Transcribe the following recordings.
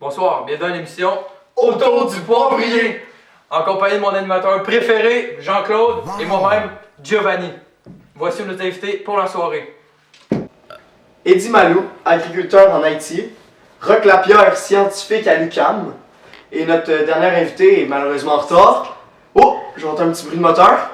Bonsoir, bienvenue à l'émission Autour du Poivrier, en compagnie de mon animateur préféré, Jean-Claude, et moi-même, Giovanni. Voici nos invités pour la soirée. Eddie Malou, agriculteur en Haïti, Roch Lapierre, scientifique à l'UQAM, et notre dernier invité est malheureusement en retard. Oh, j'entends un petit bruit de moteur.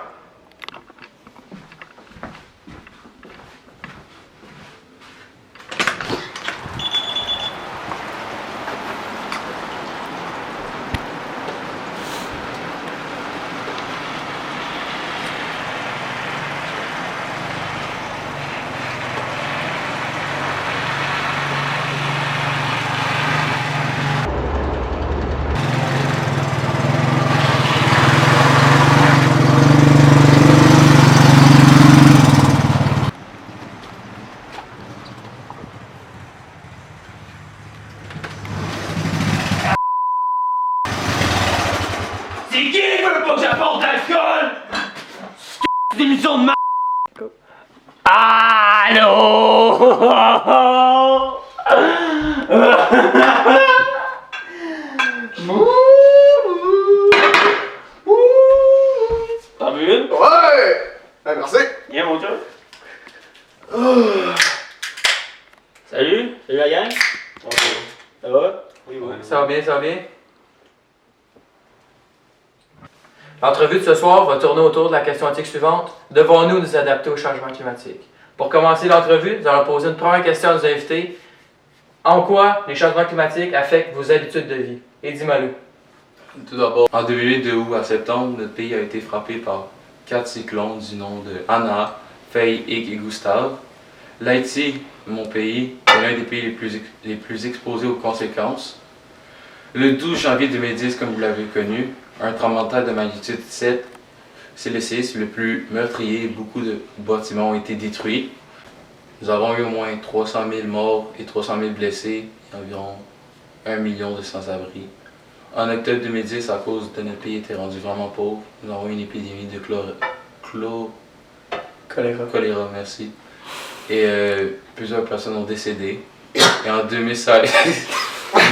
C'est qui veut pas que j'apporte d'alcool? C'est une émission de Allô? T'as vu une? Ouais! Ben, merci. Viens mon chum. Salut la gang. Ça va? Oui. Ça va bien, ça va bien? L'entrevue de ce soir va tourner autour de la question éthique suivante. Devons-nous nous adapter au changement climatique? Pour commencer l'entrevue, nous allons poser une première question à nos invités. En quoi les changements climatiques affectent vos habitudes de vie? Eddie Malou. Tout d'abord, en 2008, de août à septembre, notre pays a été frappé par 4 cyclones du nom de Anna, Faye, Ike et Gustave. L'Haïti, mon pays, est l'un des pays les plus exposés aux conséquences. Le 12 janvier 2010, comme vous l'avez connu, un tremblement de terre de magnitude 7, c'est le séisme le plus meurtrier. Beaucoup de bâtiments ont été détruits. Nous avons eu au moins 300 000 morts et 300 000 blessés et environ 1 million de sans-abri. En octobre 2010, à cause de notre pays était rendu vraiment pauvre, nous avons eu une épidémie de choléra, merci. Et plusieurs personnes ont décédé. Et en 2016,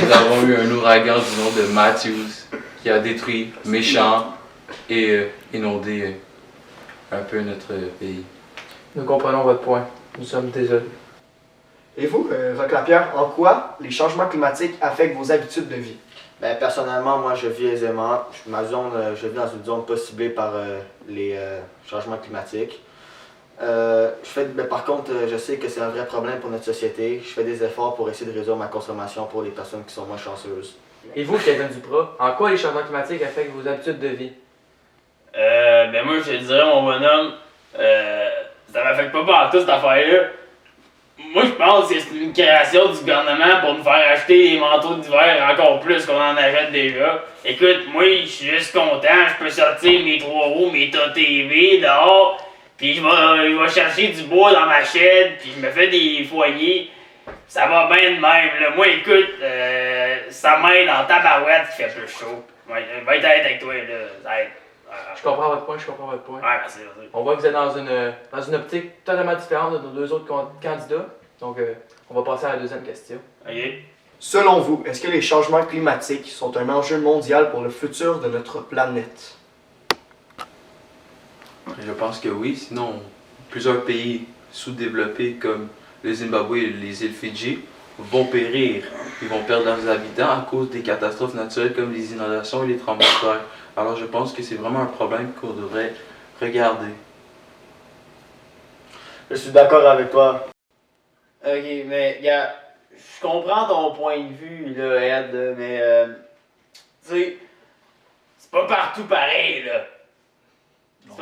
nous avons eu un ouragan du nom de Matthews qui a détruit Méchant et inondé un peu notre pays. Nous comprenons votre point. Nous sommes désolés. Et vous, Roch Lapierre, en quoi les changements climatiques affectent vos habitudes de vie? Ben, personnellement, moi, je vis aisément. Je vis dans une zone pas ciblée par les changements climatiques. Par contre, je sais que c'est un vrai problème pour notre société. Je fais des efforts pour essayer de réduire ma consommation pour les personnes qui sont moins chanceuses. Et vous, Kevin Duprat, en quoi les changements climatiques affectent vos habitudes de vie? Ben moi, je te dirais, mon bonhomme, ça m'affecte pas tout cette affaire-là. Moi, je pense que c'est une création du gouvernement pour nous faire acheter des manteaux d'hiver encore plus qu'on en achète déjà. Écoute, moi, je suis juste content, je peux sortir mes 3 roues, mes TV dehors, puis je vais chercher du bois dans ma chaîne, puis je me fais des foyers. Ça va bien de même, là. Moi, écoute, ça m'aide en tabarouette qui fait plus chaud. Ouais, je vais être honnête avec toi, là. Ça aide. Je comprends votre point. Ouais, merci. On voit que vous êtes dans une optique totalement différente de nos deux autres candidats. Donc, on va passer à la deuxième question. Ok. Selon vous, est-ce que les changements climatiques sont un enjeu mondial pour le futur de notre planète? Je pense que oui, sinon plusieurs pays sous-développés comme le Zimbabwe et les îles Fidji vont périr. Ils vont perdre leurs habitants à cause des catastrophes naturelles comme les inondations et les tremblements de terre. Alors je pense que c'est vraiment un problème qu'on devrait regarder. Je suis d'accord avec toi. Ok, mais gars, je comprends ton point de vue, là, Ed, là, mais tu sais, c'est pas partout pareil, là.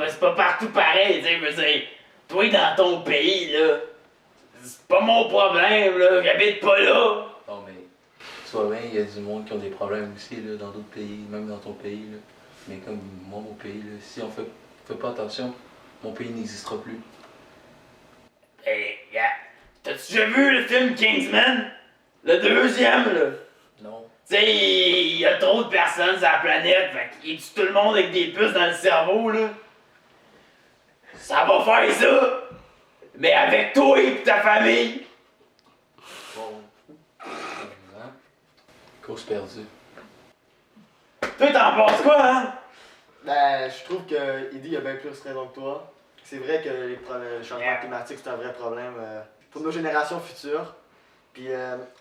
C'est pas partout pareil, tu sais, je veux dire, toi dans ton pays, là, c'est pas mon problème, là, j'habite pas là. Non mais, soit bien, il y a du monde qui ont des problèmes aussi là, dans d'autres pays, même dans ton pays. Là. Mais comme moi, mon pays, là, si on fait pas attention, mon pays n'existera plus. Hey, gars, t'as-tu déjà vu le film Kingsman? Le deuxième, là? Non. Tu sais, il y a trop de personnes sur la planète, fait qu'il tue tout le monde avec des puces dans le cerveau, là. Ça va faire ça! Mais avec toi et ta famille! Bon. Hein? cause perdue. Toi, t'en penses quoi, hein? Ben, je trouve que Eddy a bien plus raison que toi. C'est vrai que le changement climatique, c'est un vrai problème pour nos générations futures. Puis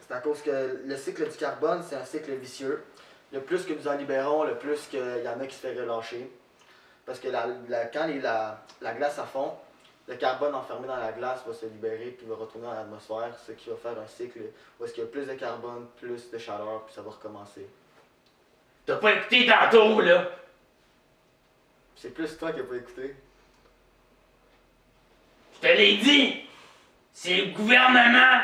c'est à cause que le cycle du carbone, c'est un cycle vicieux. Le plus que nous en libérons, le plus qu'il y en a qui se fait relâcher. Parce que quand la glace à fond, le carbone enfermé dans la glace va se libérer puis va retourner dans l'atmosphère, ce qui va faire un cycle où est-ce qu'il y a plus de carbone, plus de chaleur, puis ça va recommencer. T'as pas écouté tantôt, là? C'est plus toi qui n'as pas écouté. Je te l'ai dit! C'est le gouvernement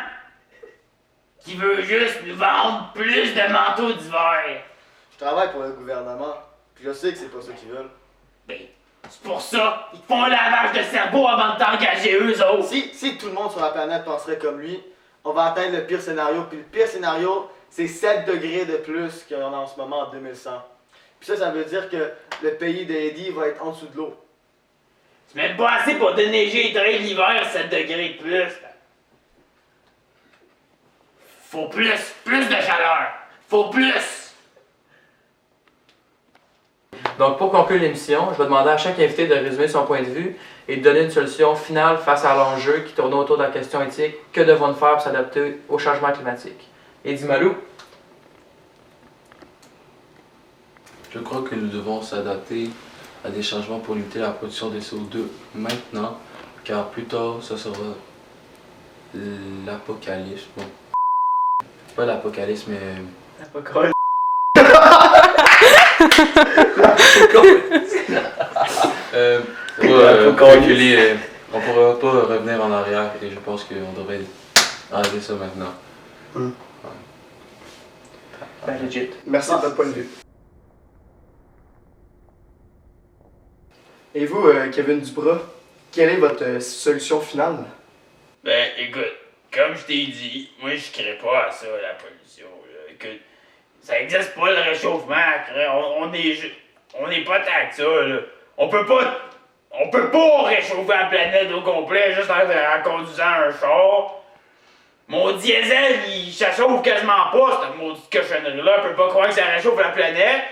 qui veut juste nous vendre plus de manteaux d'hiver. Je travaille pour le gouvernement, puis je sais que c'est pas ça qu'ils veulent. Ben, c'est pour ça, ils te font un lavage de cerveau avant de t'engager eux autres. Si tout le monde sur la planète penserait comme lui, on va atteindre le pire scénario. Puis le pire scénario, c'est 7 degrés de plus qu'il y en a en ce moment en 2100. Puis ça veut dire que le pays d'Eddie va être en dessous de l'eau. C'est même pas assez pour déneiger et traiter l'hiver 7 degrés de plus. Faut plus de chaleur. Faut plus. Donc, pour conclure l'émission, je vais demander à chaque invité de résumer son point de vue et de donner une solution finale face à l'enjeu qui tourne autour de la question éthique. Que devons-nous faire pour s'adapter au changement climatique? Eddy Malou? Je crois que nous devons s'adapter à des changements pour limiter la production de CO2 maintenant, car plus tard, ce sera l'apocalypse. Bon, pas l'apocalypse, mais... Reculer, on pourra pas revenir en arrière et je pense qu'on devrait arrêter ça maintenant. Ben, legit. Merci de votre point de vue. Et vous, Kevin Dubras, quelle est votre solution finale? Ben, écoute, comme je t'ai dit, moi je crée pas à ça, la pollution. Là. Écoute, ça existe pas le réchauffement. On est pas tant que ça, là. On peut pas réchauffer la planète au complet juste en conduisant un char. Mon diesel, ça chauffe quasiment pas, cette maudite cochonnerie-là. On peut pas croire que ça réchauffe la planète.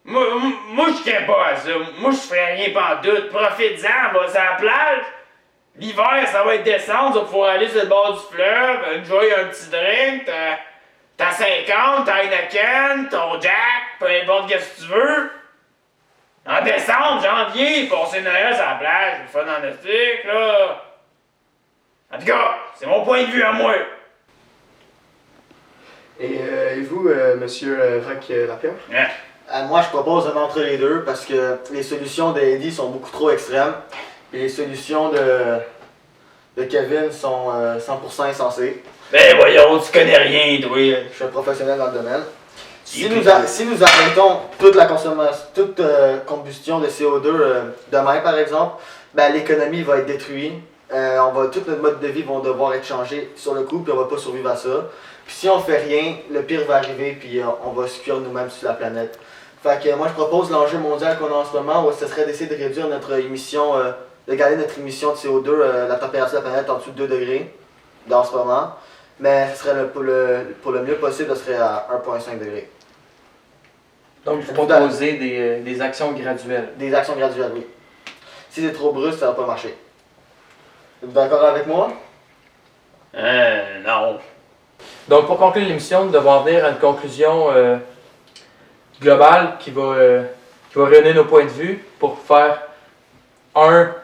Moi je crée pas à ça. Moi, je ferais rien pantoute. Profite-en, va sur la plage. L'hiver, ça va être descendre, tu vas pouvoir aller sur le bord du fleuve, enjoy un petit drink, t'as 50, t'as Heineken, ton Jack, peu importe qu'est-ce que tu veux. En décembre, janvier, passer Noël sur la plage, le fun en Estique, là. En tout cas, c'est mon point de vue à moi. Et vous, monsieur Roch Lapierre? Ouais. Moi, je propose un entre les deux parce que les solutions d'Eddie sont beaucoup trop extrêmes et les solutions de Kevin sont 100% insensées. Ben voyons, tu connais rien, toi. Je suis un professionnel dans le domaine. Si nous arrêtons toute la consommation, toute combustion de CO2 demain, par exemple, ben, l'économie va être détruite. Tout notre mode de vie va devoir être changé sur le coup, puis on va pas survivre à ça. Puis si on fait rien, le pire va arriver, puis on va se cuire nous-mêmes sur la planète. Fait que moi, je propose l'enjeu mondial qu'on a en ce moment, où ce serait d'essayer de réduire notre émission, de garder notre émission de CO2, la température de la planète en dessous de 2 degrés, dans ce moment. Mais ce serait pour le mieux possible, ce serait à 1,5 degrés. Donc, vous proposez des actions graduelles. Des actions graduelles, oui. Si c'est trop brusque, ça va pas marcher. Êtes-vous d'accord avec moi? Non. Donc, pour conclure l'émission, nous devons en venir à une conclusion globale qui va réunir nos points de vue pour faire un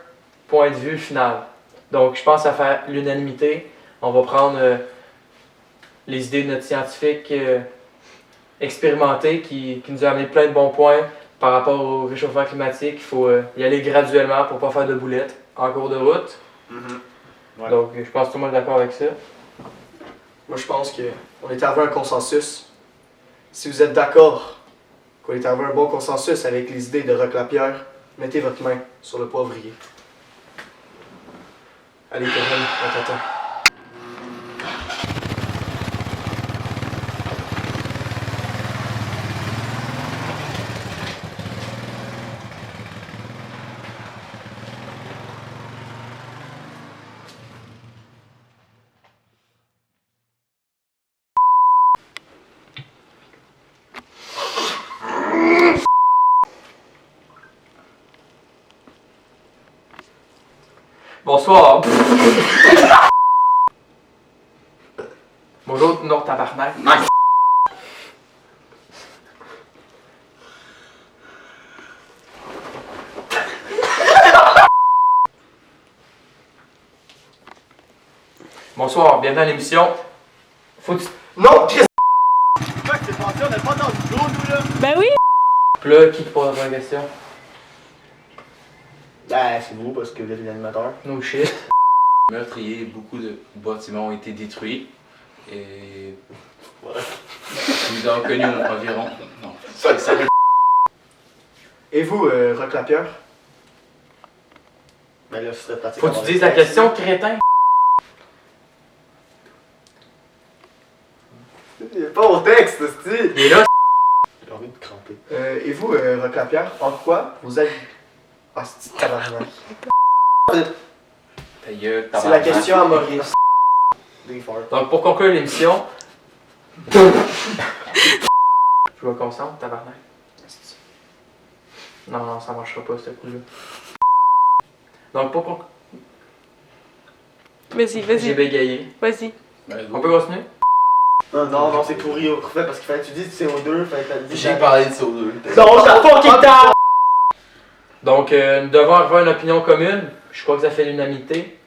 point de vue final. Donc, je pense à faire l'unanimité. On va prendre les idées de notre scientifique expérimenté qui nous a amené plein de bons points par rapport au réchauffement climatique. Il faut y aller graduellement pour ne pas faire de boulettes en cours de route. Ouais. Donc, je pense que tout le monde est d'accord avec ça. Moi, je pense qu'on est arrivé à un consensus. Si vous êtes d'accord qu'on est arrivé à un bon consensus avec les idées de Roch Lapierre, mettez votre main sur le poivrier. Allez, Kevin, on t'attend. Bonsoir. Bonjour, non, tabarnak. Bonsoir, bienvenue à l'émission. Faut-tu. Non, Chris! Quoi que c'est passé? On n'a pas entendu l'eau, nous, là! Ben oui! Puis là, qui te pose la question? Ben, c'est vous, parce que vous êtes l'animateur. No shit. Meurtrier, beaucoup de bâtiments ont été détruits. Et. Nous avons connu environ. Non, ça Et vous, Rock Lapierre? Ben là, ce serait pratique. Faut que tu dises la question, crétin. Il est pas au texte, c'est. Il est là. J'ai envie de cramper. Et vous, Rock Lapierre, en quoi vous êtes. Ah, c'est tabarnak. Ta gueule, C'est la question à Maurice. Des farts. Donc, pour conclure l'émission. Je me concentre, tabarnak. Non, ça marchera pas, ce coup-là. Donc, pour conclure. Vas-y, J'ai vas-y, bégayé. vas-y. On peut continuer? Non, c'est pourri au refait parce qu'il fallait que tu dises CO2, fallait que tu dises. J'ai parlé de CO2. Non, j'ai fucking tard! Donc, nous devons avoir une opinion commune. Je crois que ça fait l'unanimité.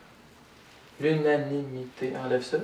L'unanimité, enlève ça.